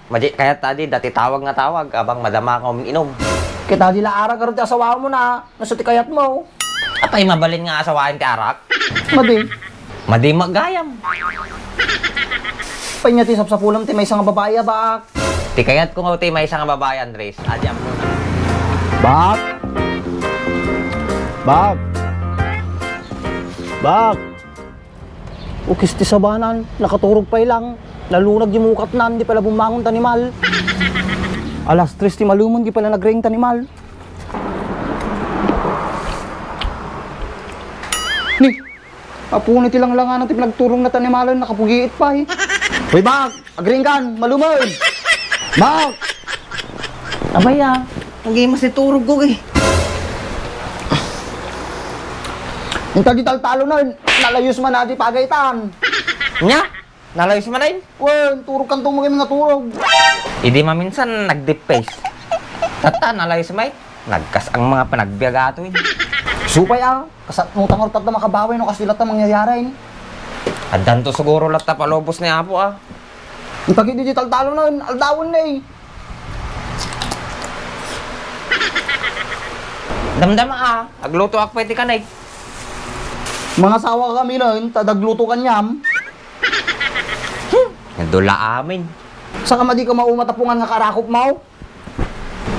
Maji kaya tadi dati tawag nga tawag abang madama ka umiinom. Kita di laara karon ti asawa mo na, nasa ti kayat mo. Apay mabalin nga asawain ti arak. Madi, Madi magayam. panya ti sapsapulam ti may isang babae bak. Ti kayat ko nga ti may isang babae Andres. Adyam mo na. Bak. Bak. Bak. Ukis ti sabanan, nakaturog pa ilang. Nalunag yung mukat nan, di pala bumangon tanimal. Alas 3 ti malumon, di pala nagring tanimal. Ni, apunit ilang langanan ti pinagturong na tanimalan, nakapugiit pa eh. Hoy Bak, agring kan, malumon. Bak! Abay hindi mas iturog ko eh. Yung tadi talo na, nalayos man na di pagaitan. Nya, nalayos man rin. Wen, turog kan itong mga turog. Hindi maminsan nag-deep face. Tata, nalayos may. Nagkas ang mga panagbiagato eh. Supay kasat mo tangor tat na makabaway no kasi lahat ang mangyayari. Adan to siguro lahat na palobos ni Apo Yung tagi digital talo na, aldawon na eh. Damdama agluto ak pwede ka na eh. Mga sawa kami nun, tadagluto kanyam. Nadula amin. Saka madi ka maumatapungan nga karakop mo.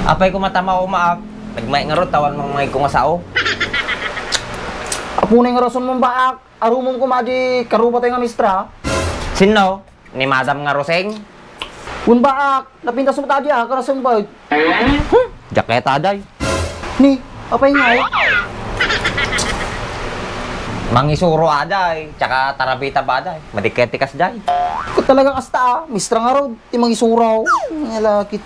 Apay ko matama umaap. Nagmay nga ro, tawan mong may kungasao. Apunay nga rason mong baak, arumong ko madi karupa tayo nga mistra. Sino? Ni Madam nga Roseng? Kung baak, napintas mo tadi karason ba? Jaketa day. Ni, apay nga eh. Mangisuro aday, tsaka tarabita ba aday. Madiketikas day. Kung talaga kasta mistra nga rod, timang isuraw. Ngalakit.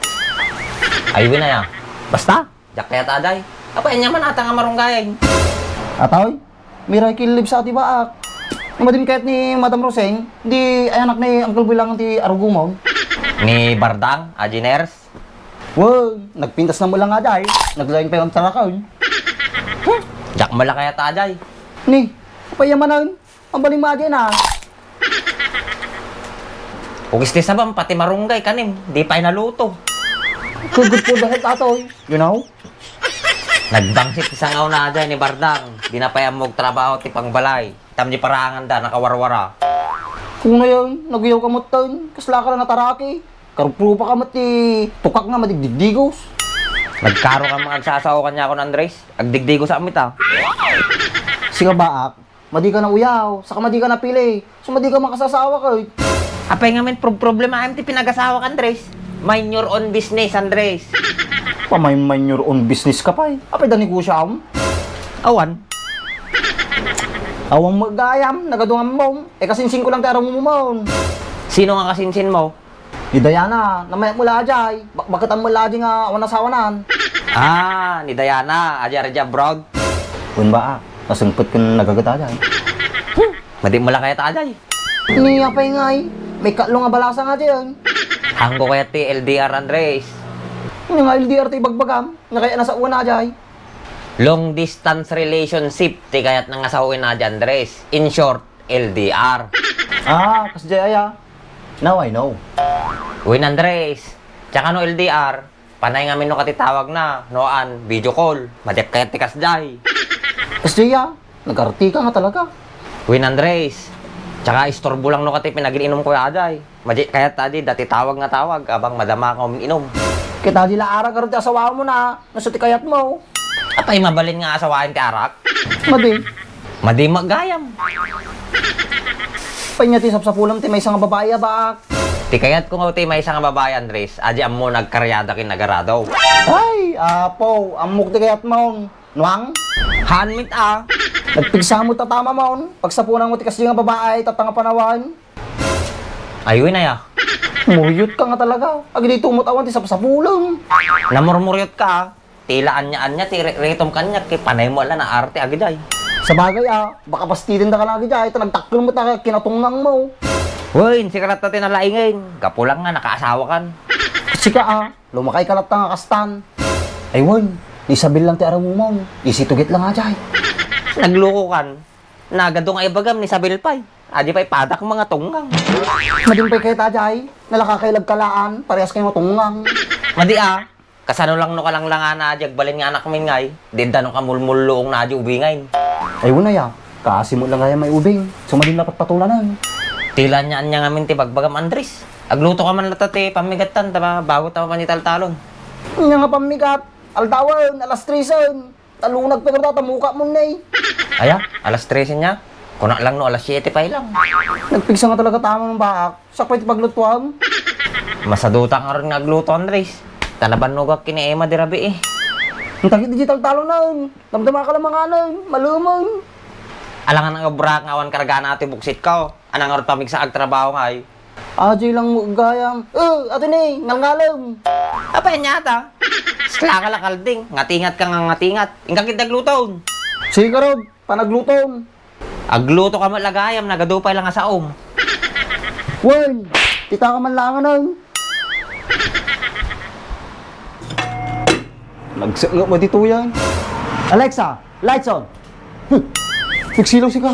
Ayun na ya. Basta, jaketa aday. Apay niya man ata nga marunggayeng. Atoy, miray kilib sa ati baak. Yung madim kahit ni Madam Roseng, di ay anak ni Uncle Bilang ti Arugumon. Ni Bardang, Aginers. Wow, nagpintas na mo lang nga day. Naglain pa yung tarakon. Jak mala kaya taday. Ni, kapayamanan. Ang baling madi na. Ugis ti sabam, pati marunggay kanim. Di pa inaluto. Good po dahil atoy. You know? Nagbangsit isang aw na aday ni Bardang. Di na pa yan mong trabaho ti pangbalay. Tam di parangan da, nakawarwara. Kung na yun, nagyaw ka mo ton. Kasla ka na nataraki. Karupro pa ka mo ti tukak nga madigdigdigos. Nagkaro ka mga agsasaw kanya ako ng Andres. Agdigdigo sa amit Siga baak, madi ka na uyaw. Saka madi ka na pili. So madi ka makasasawa ka. Apay nga men, problema am ti pinag-asawa ka Andres. Mind your own business, Andres. Pamayman your own business ka pa eh. Apay dani ko siya Awan. Awang magayam, nagadungan mo. Kasinsing ko lang taro mo mo. Sino nga kasinsin mo? Di Diana, namaya mo lajay. Bakit ang malajay nga wanasawanan? Ni Diana, aja-aja brog. Kung ba nasungkot kung nagagata dyan. Madi mo lang kaya taday. Ni apay ngay, may katlo nga balasa nga dyan. Hanggo kaya ti LDR, Andres. Yung nga LDR tayo bagbagam, nga kaya nasa una dyan. Long distance relationship, ti kayat nang asawin na dyan, Andres. In short, LDR. Kasi dyan Now I know. Win, Andres. Tsaka no LDR, panay nga no katitawag na, noan, video call. Madyak kaya tikas day. Kasi nag-arti ka nga talaga. Win, Andres. Tsaka istorbo lang no kati pinag-inom ko yaday. Madyak kaya tadi, dati tawag nga tawag, abang madama ka umiinom. Kita di laara karon ti asawa mo na, nasa ti kayat mo. Apay mabalin nga asawain ti arak. Madi, Madi magayam. panya ti sapsapulam ti may isang babae bak. Ti kayat ko nga ti may isang babae, Andres. Aji mo nagkaryada kin nagarado. Ay, apo, amok ti kayat mo. Nuang, Hanmit nagpigsa mo tatama mo. Pagsapunan mo ti kasi nga babae, tatanga panawan. Ayun na ya. Muryot ka nga talaga. Agi di tumot-awan ti sapsapulam. Namurmuryot ka. Tilaan niya, ti retom kanya. Kay panay mo ala na arte agiday. Sa bagay baka pastitin da ka lagi dyan. Ito nagtakil mo ta kinatunggang mo. Hoy, si karat natin nalaingin. Gapulang nga, nakaasawa kan. Kasi ka lumakay ka nga kastan. Ay wan, isabil lang ti araw mo mo. Isitugit lang nga dyan. Nagloko kan. Nagado nga ibagam ni Sabel Pay. Adi pa ipadak mga tunggang. Madimpay kayo tajay, nalakakailag kalaan, parehas kayo matungang. Madi kasano lang no kalanglangan na adi agbalin nga anak min ngay. Dinda no kamulmulloong na adi ubingay. Ay wala ya, kasi mo lang kaya may ubing, sumadin dapat patulanan. Tila niya anya ngamin ti bagbagam Andres. Agluto ka man latate pamigatan taba bago tama panitaltalon. Nga nga pamikat, altawan, alas 3 talunag pa ka muka mo na Aya, alas 13 niya. Kuna lang no alas 7 pa ilang. Nagpigsa nga talaga tama ng baak, sakpay ti paglutuan. Masaduta nga rin nagluto Andres. Tanaban no gak kini Emma di rabi Ang tagi digital talo na, damdama ka lang mga malumon. Alangan ang obra nga awan karga natin buksit ka. Anang nga pamig sa agtrabaho nga ay. Ajay lang mo gayam, ato ni, ngalngalam. Apa yan yata? Sla ka lakalding. Ngatingat ka nga ngatingat. Ingkang kitagluton. Sige ka Rob, panaglutom. Agluto ka malagayam. Nagadupay lang nga sa Wen, kita ka man langan nun. Nagsiklop mo dito yan. Alexa, lights on. Nagsilaw si ka.